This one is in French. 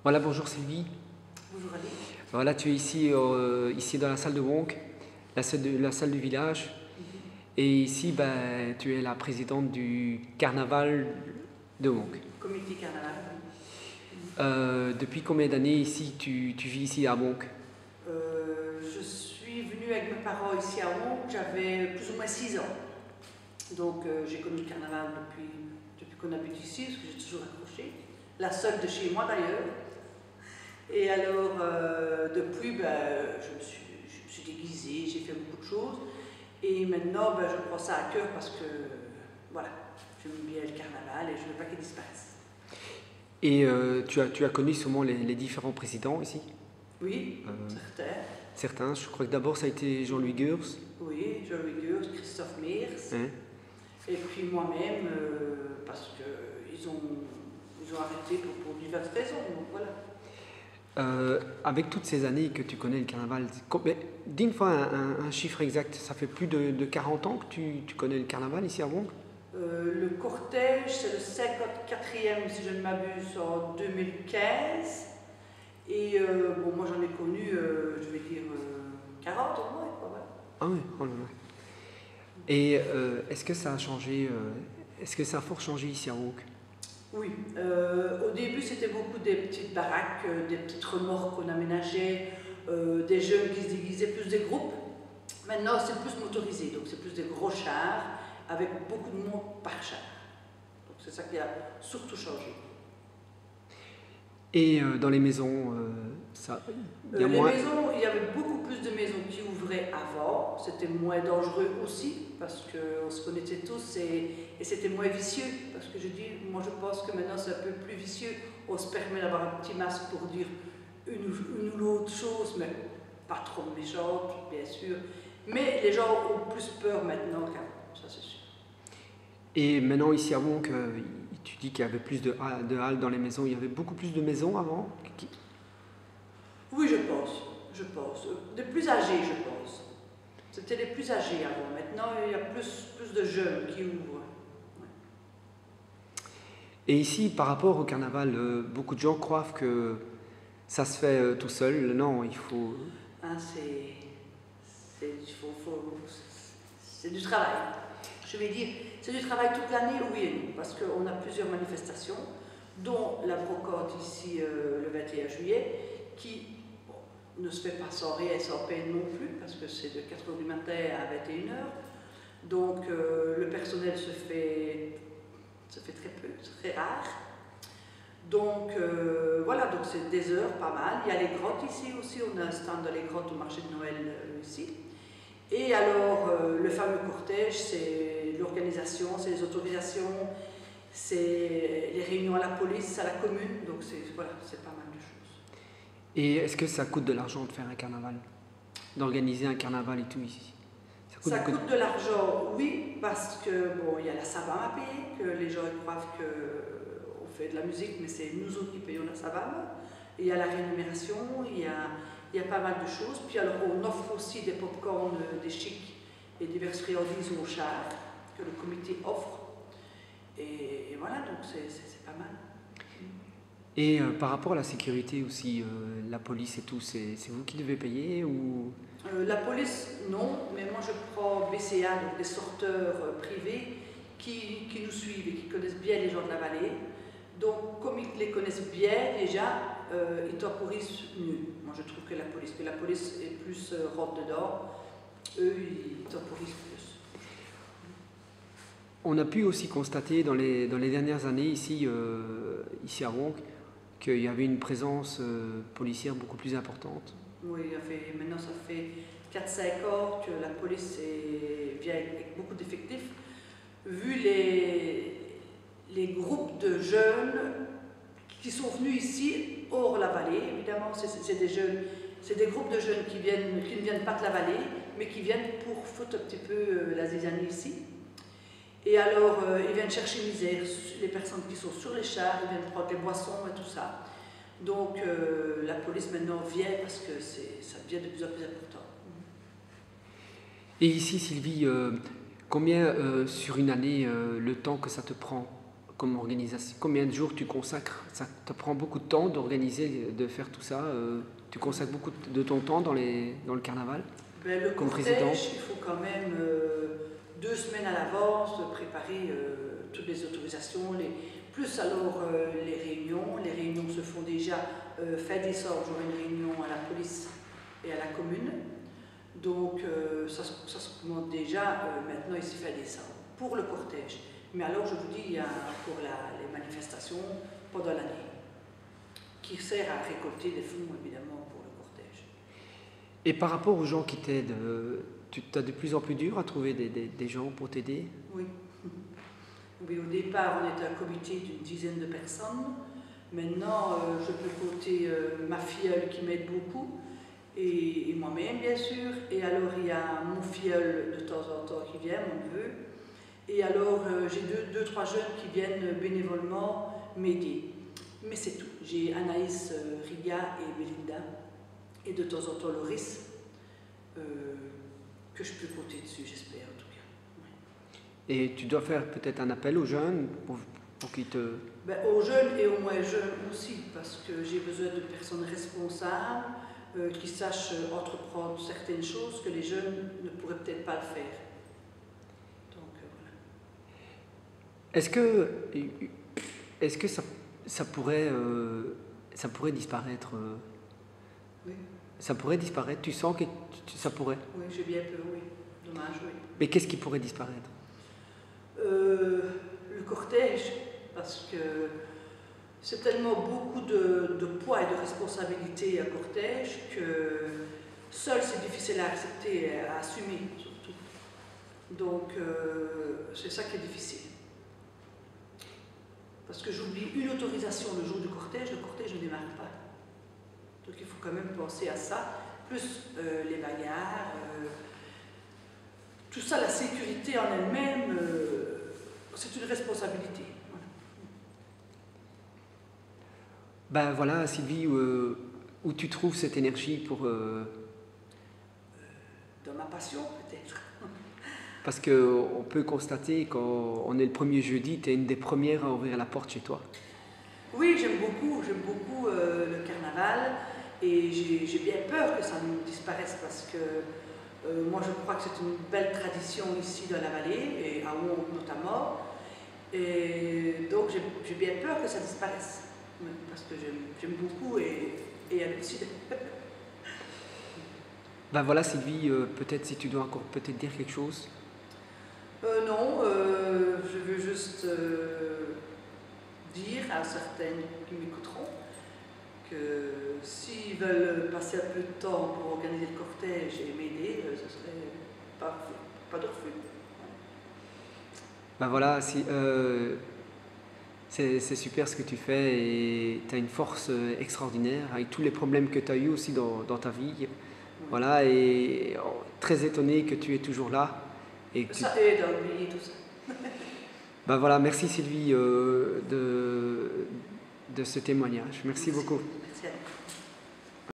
Voilà, bonjour Sylvie. Bonjour Ali. Voilà, tu es ici dans la salle de Wonk, la salle du village. Et ici, ben, tu es la présidente du carnaval de Wonk. Comité carnaval. Depuis combien d'années ici tu vis ici à Wonk? Je suis venue avec mes parents ici à Wonk, j'avais plus ou moins 6 ans. Donc j'ai connu le carnaval depuis qu'on habite ici, parce que j'ai toujours accroché. La seule de chez moi d'ailleurs. Et alors, depuis, je me suis déguisée, j'ai fait beaucoup de choses. Et maintenant, je prends ça à cœur parce que, voilà, j'aime bien le carnaval et je ne veux pas qu'il disparaisse. Et tu as connu sûrement les différents présidents ici? Oui, certains. Certains, je crois que d'abord ça a été Jean-Louis Gurs. Oui, Jean-Louis Gurs, Christophe Meers. Hein? Et puis moi-même, parce qu'ils ont arrêté pour diverses raisons. Donc voilà. Avec toutes ces années que tu connais le carnaval, dis une fois un chiffre exact, ça fait plus de 40 ans que tu connais le carnaval ici à Wonk? Le cortège, c'est le 54e, si je ne m'abuse, en 2015. Et bon, moi j'en ai connu, je vais dire, 40 au moins. Quoi, voilà. Ah oui, oh là là. Et est-ce que ça a changé, est-ce que ça a fort changé ici à Wonk? Oui, au début c'était beaucoup des petites baraques, des petites remorques qu'on aménageait, des jeunes qui se déguisaient, plus des groupes. Maintenant c'est plus motorisé, donc c'est plus des gros chars avec beaucoup de monde par char. Donc c'est ça qui a surtout changé. Et dans les maisons, il y a Les moins. maisons, il y avait beaucoup plus de maisons qui ouvraient avant, c'était moins dangereux aussi, parce qu'on se connaissait tous et c'était moins vicieux. Parce que je dis, moi je pense que maintenant c'est un peu plus vicieux, on se permet d'avoir un petit masque pour dire une ou l'autre chose, mais pas trop méchante, bien sûr. Mais les gens ont plus peur maintenant qu'avant, ça c'est sûr. Et maintenant ici à Wonk, tu dis qu'il y avait plus de halles dans les maisons, il y avait beaucoup plus de maisons avant? Oui, je pense. Des plus âgés, je pense. C'était les plus âgés avant. Maintenant, il y a plus de jeunes qui ouvrent. Ouais. Et ici, par rapport au carnaval, beaucoup de gens croient que ça se fait tout seul. Non, il faut. Hein, c'est du travail. Je vais dire, c'est du travail toute l'année, oui et non, parce qu'on a plusieurs manifestations, dont la brocante ici le 21 juillet, qui ne se fait pas sans rien et sans peine non plus, parce que c'est de 4h du matin à 21h. Donc le personnel se fait très peu, très rare. Donc voilà, donc c'est des heures, pas mal. Il y a les grottes ici aussi, on a un stand dans les grottes au marché de Noël ici. Et alors le fameux cortège, c'est l'organisation, c'est les autorisations, c'est les réunions à la police, à la commune, donc voilà, c'est pas mal de choses. Et est-ce que ça coûte de l'argent de faire un carnaval? D'organiser un carnaval et tout ici? Ça coûte de l'argent, oui, parce que bon, il y a la savane à payer, que les gens croient qu'on fait de la musique, mais c'est nous autres qui payons la savane. Il y a la rémunération, il y a pas mal de choses. Puis alors on offre aussi des pop-corn, des chics et diverses friandises aux chars que le comité offre. Et voilà, donc c'est pas mal. Et par rapport à la sécurité aussi, la police et tout, c'est vous qui devez payer ou... La police, non, mais moi je prends BCA, donc des sorteurs privés qui nous suivent et qui connaissent bien les gens de la vallée. Donc, comme ils les connaissent bien déjà, ils temporisent mieux. Moi je trouve que la police est plus rentre dedans, eux ils temporisent plus. On a pu aussi constater dans les dernières années ici à Wonk qu'il y avait une présence policière beaucoup plus importante. Oui, maintenant ça fait 4-5 ans que la police vient avec beaucoup d'effectifs. Vu les groupes de jeunes qui sont venus ici, hors la vallée, évidemment, c'est des groupes de jeunes qui ne viennent pas de la vallée, mais qui viennent pour foutre un petit peu la zizanie ici. Et alors, ils viennent chercher misère, les personnes qui sont sur les chars, ils viennent prendre les boissons et tout ça. Donc la police maintenant vient parce que ça devient de plus en plus important. Et ici, Sylvie, combien sur une année le temps que ça te prend comme organisation? Combien de jours tu consacres? Ça te prend beaucoup de temps d'organiser, de faire tout ça. Tu consacres beaucoup de ton temps dans le carnaval? Ben, le comme cortège, président? il faut quand même 2 semaines à l'avance préparer toutes les autorisations, plus alors les réunions. Les réunions se font déjà fin décembre, j'aurai une réunion à la police et à la commune. Donc ça se commence déjà maintenant ici fin décembre pour le cortège. Mais alors je vous dis, il y a pour les manifestations pendant l'année qui sert à récolter des fonds évidemment pour le cortège. Et par rapport aux gens qui t'aident, tu as de plus en plus dur à trouver des gens pour t'aider? Oui. Oui, au départ, on était un comité d'une dizaine de personnes. Maintenant, je peux compter ma filleule qui m'aide beaucoup, et moi-même, bien sûr. Et alors, il y a mon filleul de temps en temps qui vient, mon neveu. Et alors, j'ai deux, trois jeunes qui viennent bénévolement m'aider. Mais c'est tout. J'ai Anaïs, Ria et Belinda. Et de temps en temps, Loris, que je peux compter dessus, j'espère, en tout cas. Et tu dois faire peut-être un appel aux jeunes pour qu'ils te... Ben, aux jeunes et aux moins jeunes aussi, parce que j'ai besoin de personnes responsables qui sachent entreprendre certaines choses que les jeunes ne pourraient peut-être pas le faire. Donc voilà. Est-ce que ça pourrait disparaître Oui. Ça pourrait disparaître? Tu sens que ça pourrait? Oui, j'ai bien peur, oui. Dommage, oui. Mais qu'est-ce qui pourrait disparaître? Le cortège, parce que c'est tellement beaucoup de poids et de responsabilité à cortège que seul c'est difficile à accepter et à assumer surtout. Donc c'est ça qui est difficile. Parce que j'oublie une autorisation le jour du cortège, le cortège ne démarre pas. Donc il faut quand même penser à ça, plus les bagarres, tout ça, la sécurité en elle-même, c'est une responsabilité. Voilà. Ben voilà, Sylvie, où tu trouves cette énergie pour... Dans ma passion, peut-être. Parce qu'on peut constater qu'on est le premier jeudi, tu es une des premières à ouvrir la porte chez toi. Oui, j'aime beaucoup le carnaval et j'ai bien peur que ça ne disparaisse parce que moi je crois que c'est une belle tradition ici dans la vallée et à Wong notamment. Et donc j'ai bien peur que ça disparaisse parce que j'aime beaucoup et elle aussi. Ben voilà Sylvie, peut-être si tu dois encore peut-être dire quelque chose. Non, je veux juste dire à certaines qui m'écouteront que s'ils veulent passer un peu de temps pour organiser le cortège et m'aider, ce serait parfait, pas de refus. Ben voilà, c'est super ce que tu fais et tu as une force extraordinaire avec tous les problèmes que tu as eu aussi dans ta vie. Oui. Voilà, et très étonné que tu es toujours là. Et que ça aide à oublier tout ça. Ben voilà, merci Sylvie de ce témoignage. Merci beaucoup. Merci à vous.